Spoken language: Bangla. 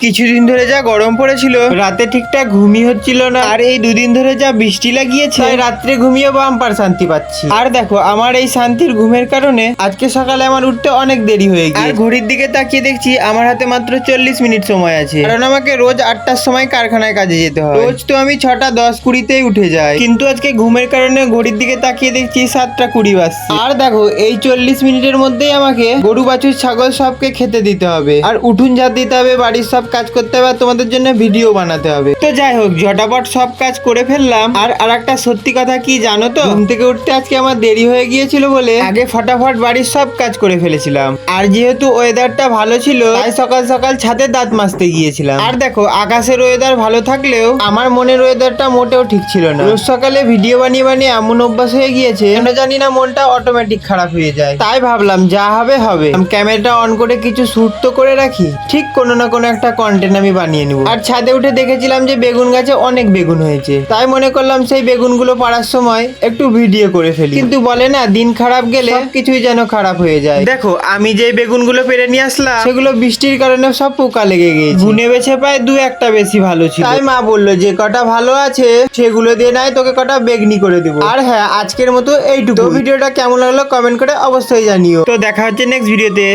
কিছুদিন ধরে যা গরম পড়েছিল, রাতে ঠিকঠাক ঘুমই হচ্ছিল না। আর এই দুদিন ধরে যা বৃষ্টি লাগিয়েছে, তাই রাত্রে ঘুমিয়ে বাম্পার শান্তি পাচ্ছি। আর দেখো, আমার এই শান্তির ঘুমের কারণে আজকে সকালে আমার উঠতে অনেক দেরি হয়ে গিয়েছে। আর ঘড়ির দিকে তাকিয়ে দেখছি আমার হাতে মাত্র 40 মিনিট সময় আছে, কারণ আমাকে রোজ 8টার সময় কারখানায় কাজে যেতে হয়। রোজ তো আমি 6টা 10-20তেই উঠে যাই, কিন্তু আজকে ঘুমের কারণে ঘড়ির দিকে তাকিয়ে দেখছি 7টা 20 বাজছে। আর দেখো, এই 40 মিনিটের মধ্যেই আমাকে গরু বাছুর ছাগল সবকে খেতে দিতে হবে, আর উঠুন ঝাঁট দিতে হবে, বাড়ির সব কাজ করতে হবে, আর তোমাদের জন্য ভিডিও বানাতে হবে। তো যাই হোক, ঝটাপট সব কাজ করে ফেললাম। আর একটা সত্যি কথা কি জানো তো, ঘুম থেকে উঠতে আজকে আমার দেরি হয়ে গিয়েছিল বলে আগে ফটাফট বাড়ির সব কাজ করে ফেলেছিলাম। আর যেহেতু ওয়েদারটা ভালো ছিল, তাই সকাল সকাল ছাদে দাঁত মাজতে গিয়েছিলাম। আর দেখো, আকাশের ওয়েদার ভালো থাকলেও আমার মনের ওয়েদারটা মোটেও ঠিক ছিল না। রোজ সকালে ভিডিও বানিয়ে বানিয়ে এমন অভ্যাস হয়ে গিয়েছে, কেন জানি না মনটা অটোমেটিক খারাপ হয়ে যায়। তাই ভাবলাম যা হবে হবে, ক্যামেরাটা অন করে কিছু শুট তো করে রাখি, ঠিক কোনো না কোনো একটা কন্টেন্ট আমি বানিয়ে নিব। আর ছাদে উঠে দেখেছিলাম যে বেগুন গাছে অনেক বেগুন হয়েছে, তাই মনে করলাম সেই বেগুনগুলো পাড়ার সময় একটু ভিডিও করে ফেলি। কিন্তু বলে না, দিন খারাপ গেলে কিছুই যেন খারাপ হয়ে যায়। দেখো, আমি যে বেগুনগুলো পেরে নিয়ে আসলাম, সেগুলো বৃষ্টির কারণে সব পোকা লেগে গিয়েছে। গুনে বেছে প্রায় 2-1টা বেশি ভালো ছিল, তাই মা বললো যে কটা ভালো আছে সেগুলো দিয়ে নাই তোকে কটা বেগনি করে দেবো। আর হ্যাঁ, আজকের মতো এইটুকু। ভিডিওটা কেমন লাগলো কমেন্ট করে অবশ্যই জানিও। তো দেখা হচ্ছে নেক্সট ভিডিওতে।